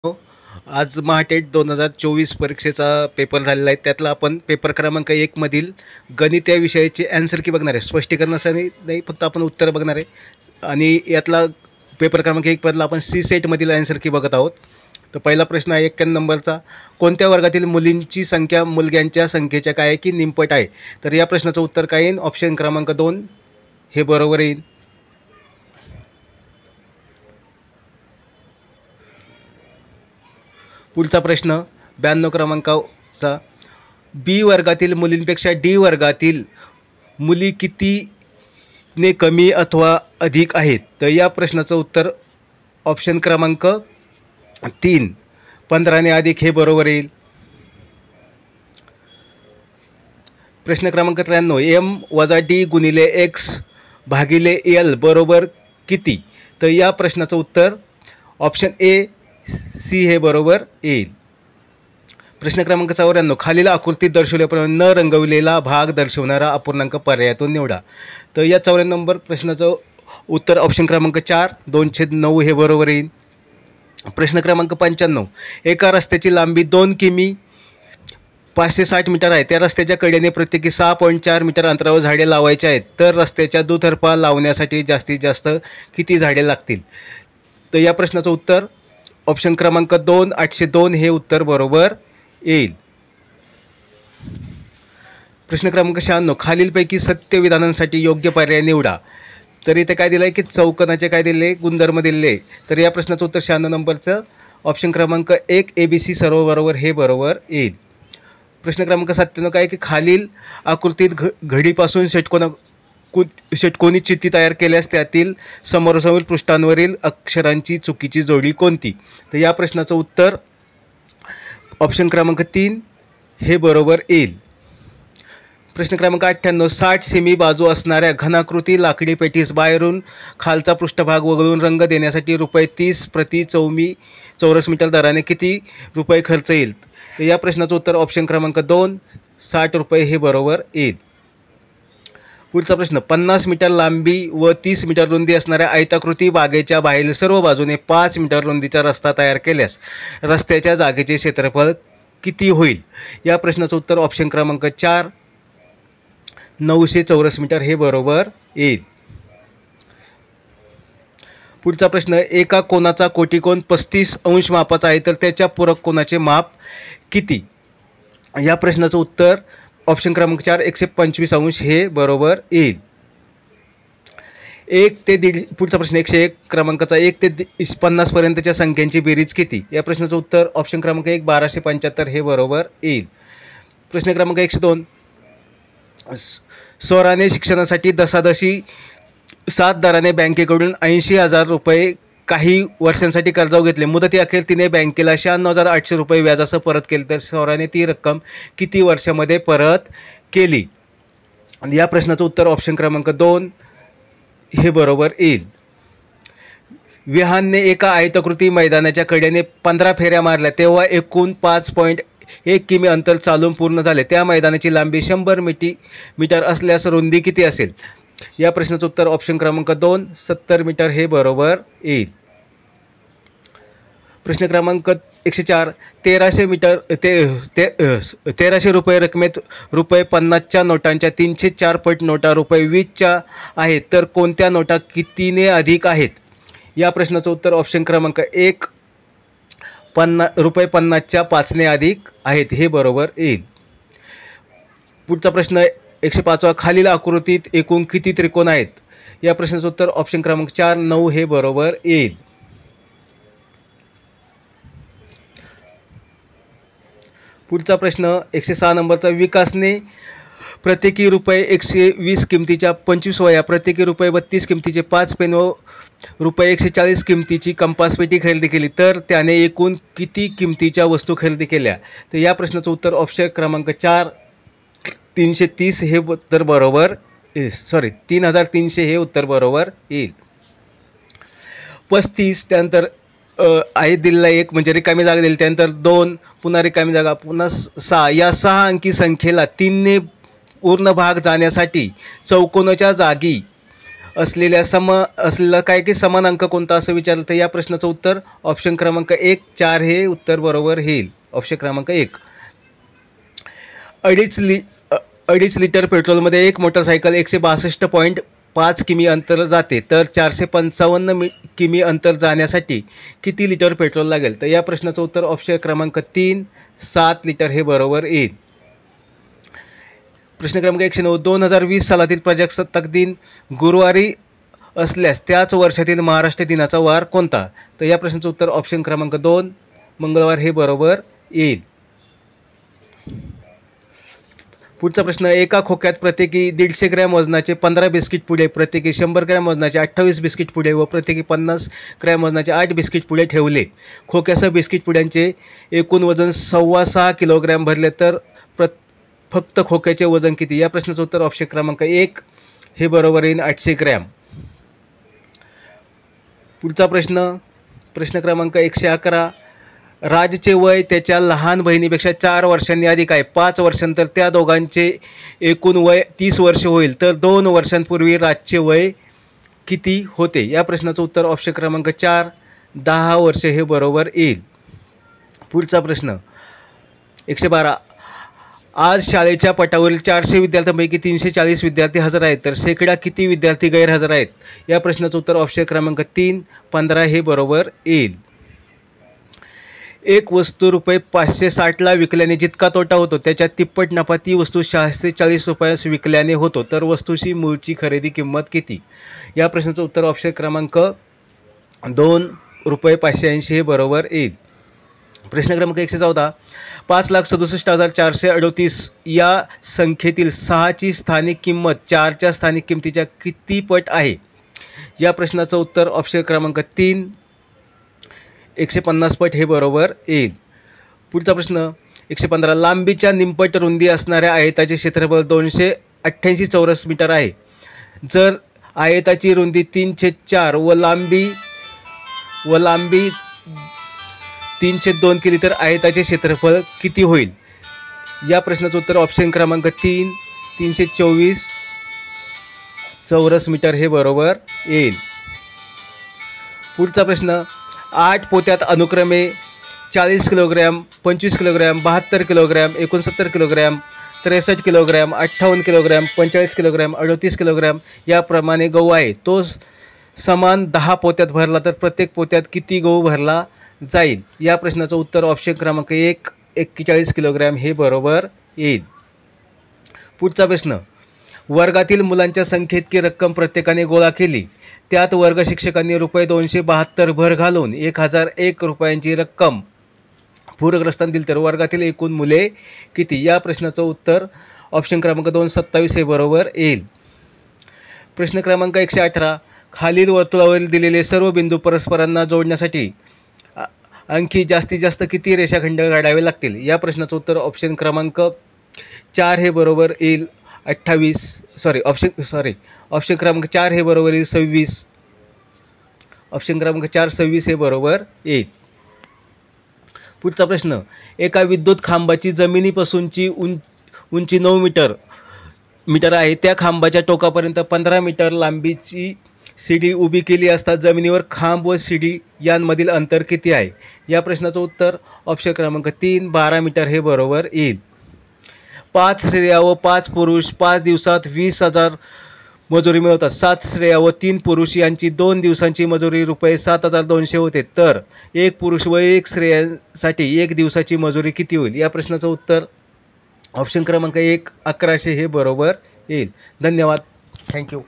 आज महाटेट 2024 परीक्षेचा पेपर झालेला आहे. त्यातला आपण पेपर क्रमांक 1 मधील गणित या विषयाची आन्सर की बघणार आहे. स्पष्टीकरण असं नाही, फक्त आपण उत्तर बघणार आहे. आणि यातला पेपर क्रमांक 1 मधला आपण सी सेटमधील आन्सर की बघत आहोत. तर पहिला प्रश्न आहे 91 नंबरचा, कोणत्या वर्गातील मुलींची संख्या मुलग्यांच्या संख्येच्या काय की निमपट आहे? तर या प्रश्नाचं उत्तर काय येईल? ऑप्शन क्रमांक 2 हे बरोबर येईल. पुढचा प्रश्न 92 क्रमांकाचा, बी वर्गातील मुलींपेक्षा डी वर्गातील मुली कितीने कमी अथवा अधिक आहेत? तर या प्रश्नाचं उत्तर ऑप्शन क्रमांक 3 15ने अधिक हे बरोबर येईल. प्रश्न क्रमांक 93, एम वजा डी गुणिले एक्स भागिले एल बरोबर किती? तर या प्रश्नाचं उत्तर ऑप्शन ए सी हे बरोबर येईल. प्रश्न क्रमांक 94, खालील आकृतीत दर्शवल्याप्रमाणे न रंगवलेला भाग दर्शवणारा अपूर्णांक पर्यायातून निवडा. तर या 94 नंबर प्रश्नाचं उत्तर ऑप्शन क्रमांक 4 2/9 हे बरोबर येईल. प्रश्न क्रमांक 95, एका रस्त्याची लांबी 2 किमी 560 मीटर आहे. त्या रस्त्याच्या कडेने प्रत्येकी 6.4 मीटर अंतरावर झाडे लावायची आहेत. तर रस्त्याच्या दुतर्फा लावण्यासाठी जास्तीत जास्त किती झाडे लागतील? तर या प्रश्नाचं उत्तर ऑप्शन क्रमांक 2 802 हे उत्तर बरोबर येईल. प्रश्न क्रमांक 96, खालीलपैकी सत्य विधानांसाठी योग्य पर्याय निवडा. तर इथे काय दिलं आहे की चौकोनाचे काय दिले, गुणधर्म दिले. तर या प्रश्नाचं उत्तर 96 नंबरचं ऑप्शन क्रमांक 1 ABC सर्व बरोबर हे बरोबर येईल. प्रश्न क्रमांक 97 काय की खालील आकृतीत घडीपासून षटकोनी चिठ्ठी तयार केल्यास त्यातील समोरासमोर पृष्ठांवरील अक्षरांची चुकीची जोडी कोणती? तर या प्रश्नाचं उत्तर ऑप्शन क्रमांक 3 हे बरोबर येईल. प्रश्न क्रमांक 98, 60 सेमी बाजू असणाऱ्या घनाकृती लाकडी पेटीस बाहेरून खालचा पृष्ठभाग वगळून रंग देण्यासाठी ₹30 प्रति चौरस मीटर दराने किती रुपये खर्च येईल? तर या प्रश्नाचं उत्तर ऑप्शन क्रमांक 2 ₹60 हे बरोबर येईल. पुढचा प्रश्न, 50 मीटर लांबी व 30 मीटर रुंदी असणाऱ्या आयताकृती बागेच्या बाहेरील सर्व बाजूने 5 मीटर रुंदीचा रस्ता तयार केल्यास रस्त्याच्या जागेचे क्षेत्रफळ किती होईल? या प्रश्नाचं उत्तर ऑप्शन क्रमांक 4 900 चौरस मीटर हे बरोबर येईल. पुढचा प्रश्न, एका कोनाचा कोटिकोन 35 अंश मापाचा आहे तर त्याच्या पूरक कोनाचे माप किती? या प्रश्नाचं उत्तर ऑप्शन क्रमांक 4 125 अंश हे बरोबर येईल. 1 ते 1.5. पुढचा प्रश्न 101 क्रमांकाचा, 1 ते 50 पर्यंतच्या संख्यांची बेरीज किती? या प्रश्नाचं उत्तर ऑप्शन क्रमांक 1 1275 हे बरोबर येईल. प्रश्न क्रमांक 102, स्वराने शिक्षणासाठी दसादशी 7 दराने बँकेकडून 80,000 रुपये काही वर्षांसाठी कर्जावर घेतले. मुदतीअखेर तिने बँकेला 96,800 रुपये व्याजासह परत केले. तर स्वराने ती रक्कम किती वर्षामध्ये परत केली? आणि या प्रश्नाचं उत्तर ऑप्शन क्रमांक 2 हे बरोबर येईल. विहानने एका आयताकृती मैदानाच्या कडेने 15 फेऱ्या मारल्या तेव्हा एकूण 5.1 किमी अंतर चालून पूर्ण झाले. त्या मैदानाची लांबी 100 मीटर असल्यास रुंदी किती असेल? या प्रश्नाचं उत्तर ऑप्शन क्रमांक 2 70 मीटर हे बरोबर येईल. प्रश्न क्रमांक 104, 1300 रुपये रकमेत ₹50च्या नोटांच्या 304 पट नोटा ₹20च्या आहेत तर कोणत्या नोटा कितीने अधिक आहेत? या प्रश्नाचं उत्तर ऑप्शन क्रमांक 1 ₹50च्या 5ने अधिक आहेत हे बरोबर येईल. पुढचा प्रश्न 105, खालील आकृतीत एकूण किती त्रिकोण आहेत? या प्रश्नाचं उत्तर ऑप्शन क्रमांक 4 9 हे बरोबर येईल. पुढचा प्रश्न 106 नंबरचा, विकासने प्रत्येकी ₹120 किमतीच्या 25 वह्या, प्रत्येकी ₹32 किमतीचे 5 पेन व ₹140 किमतीची कंपासपेटी खरेदी केली तर त्याने एकूण किती किमतीच्या वस्तू खरेदी केल्या? तर या प्रश्नाचं उत्तर ऑप्शन क्रमांक 4 330 हे उत्तर बरोबर 3300 हे उत्तर बरोबर येईल. 35 त्यानंतर आहे दिलेला 1 म्हणजे रिकामी जागा दिली, त्यानंतर 2 पुन्हा रिकामी जागा पुन्हा 6. या 6 अंकी संख्येला 3ने पूर्ण भाग जाण्यासाठी चौकोनाच्या जागी असलेला काय की समान अंक कोणता असं विचारलं तर या प्रश्नाचं उत्तर ऑप्शन क्रमांक 1 4 हे उत्तर बरोबर येईल. ऑप्शन क्रमांक 1. 2.5 लिटर पेट्रोलमध्ये एक मोटरसायकल 162.5 किमी अंतर जाते तर 455 किमी अंतर जाण्यासाठी किती लिटर पेट्रोल लागेल तर या प्रश्नाचं उत्तर ऑप्शन क्रमांक 3 7 लिटर हे बरोबर येईल. प्रश्न क्रमांक 109. 2020 सालातील प्रजासत्ताक दिन गुरुवारी असल्यास त्याच वर्षातील महाराष्ट्र दिनाचा वार कोणता तर या प्रश्नाचं उत्तर ऑप्शन क्रमांक 2 मंगळवार हे बरोबर येईल. पुढचा प्रश्न. एका खोक्यात प्रत्येकी 150 ग्रॅम वजनाचे 15 बिस्किट पुडे, प्रत्येकी 100 ग्रॅम वजनाचे 28 बिस्किट पुडे व प्रत्येकी 50 ग्रॅम वजनाचे 8 बिस्किट पुडे ठेवले. खोक्यासह बिस्किट पुड्यांचे एकूण वजन 6.25 किलोग्रॅम भरले तर फक्त खोक्याचे वजन किती या प्रश्नाचं उत्तर ऑप्शन क्रमांक 1 हे बरोबर येईल 800 ग्रॅम. पुढचा प्रश्न क्रमांक 111. राजचे वय त्याच्या लहान बहिणीपेक्षा 4 वर्षांनी अधिक आहे. 5 वर्षांनंतर त्या दोघांचे एकूण वय 30 वर्ष होईल तर 2 वर्षांपूर्वी राजचे वय किती होते या प्रश्नाचं उत्तर ऑप्शन क्रमांक 4 10 वर्षे हे बरोबर येईल. पुढचा प्रश्न 112. आज शाळेच्या पटावरील 400 विद्यार्थ्यांपैकी 340 विद्यार्थी हजर आहेत तर शेकडा किती विद्यार्थी गैरहजर आहेत या प्रश्नाचं उत्तर ऑप्शन क्रमांक 3 15 हे बरोबर येईल. एक वस्तू रुपये 560ला विकल्याने जितका तोटा होतो त्याच्या तिप्पट नफा ती वस्तू 640 रुपयास विकल्याने होतो तर वस्तूची मूळची खरेदी किंमत किती या प्रश्नाचं उत्तर ऑप्शन क्रमांक 2 रुपये 580 हे बरोबर येईल. प्रश्न क्रमांक 114. 5,67,438 या संख्येतील 6ची स्थानिक किंमत 4च्या स्थानिक किमतीच्या किती पट आहे या प्रश्नाचं उत्तर ऑप्शन क्रमांक 3 150 पट हे बरोबर येईल. पुढचा प्रश्न 115. लांबीच्या निमपट रुंदी असणाऱ्या आयताचे क्षेत्रफळ 288 चौरस मीटर आहे. जर आयताची रुंदी 3/4 व लांबी 3/2 केली तर आयताचे क्षेत्रफळ किती होईल या प्रश्नाचं उत्तर ऑप्शन क्रमांक 3 324 चौरस मीटर हे बरोबर येईल. पुढचा प्रश्न 8 पोत्यात अनुक्रमे 40 kilogram 25 kilogram 72 kilogram 69 kilogram 63 kilogram 58 kilogram 45 kilogram 38 kilogram याप्रमाणे गहू आहे. तो समान 10 पोत्यात भरला तर प्रत्येक पोत्यात किती गहू भरला जाईल या प्रश्नाचं उत्तर ऑप्शन क्रमांक 1 41 किलोग्रॅम हे बरोबर येईल. पुढचा प्रश्न. वर्गातील मुलांच्या संख्येइतकी रक्कम प्रत्येकाने गोळा केली. त्यात वर्ग शिक्षकांनी रुपये 272 भर घालून 1001 रुपयांची रक्कम पूरग्रस्तांना दिली तर वर्गातील एकूण मुले किती या प्रश्नाचं उत्तर ऑप्शन क्रमांक 2 27 हे बरोबर येईल. प्रश्न क्रमांक 118. खालील वर्तुळावरील दिलेले सर्व बिंदू परस्परांना जोडण्यासाठी आणखी जास्तीत जास्त किती रेषाखंड काढावे लागतील या प्रश्नाचं उत्तर ऑप्शन क्रमांक 4 हे बरोबर येईल 28 ऑप्शन क्रमांक 4 हे बरोबर येईल 26. ऑप्शन क्रमांक 4 26 हे बरोबर येईल. पुढचा प्रश्न. एका विद्युत खांबाची जमिनीपासूनची उंची 9 मीटर आहे. त्या खांबाच्या टोकापर्यंत 15 मीटर लांबीची शिडी उभी केली असता जमिनीवर खांब व शिडी यांमधील अंतर किती आहे या प्रश्नाचं उत्तर ऑप्शन क्रमांक 3 12 मीटर हे बरोबर येईल. 5 स्त्रिया व 5 पुरुष 5 दिवसात 20,000 मजुरी मिळवतात. 7 स्त्रिया व 3 पुरुष यांची 2 दिवसांची मजुरी रुपये 7,200 होते तर 1 पुरुष व 1 स्त्रियांसाठी 1 दिवसाची मजुरी किती होईल या प्रश्नाचं उत्तर ऑप्शन क्रमांक 1 1100 हे बरोबर येईल. धन्यवाद. थँक्यू.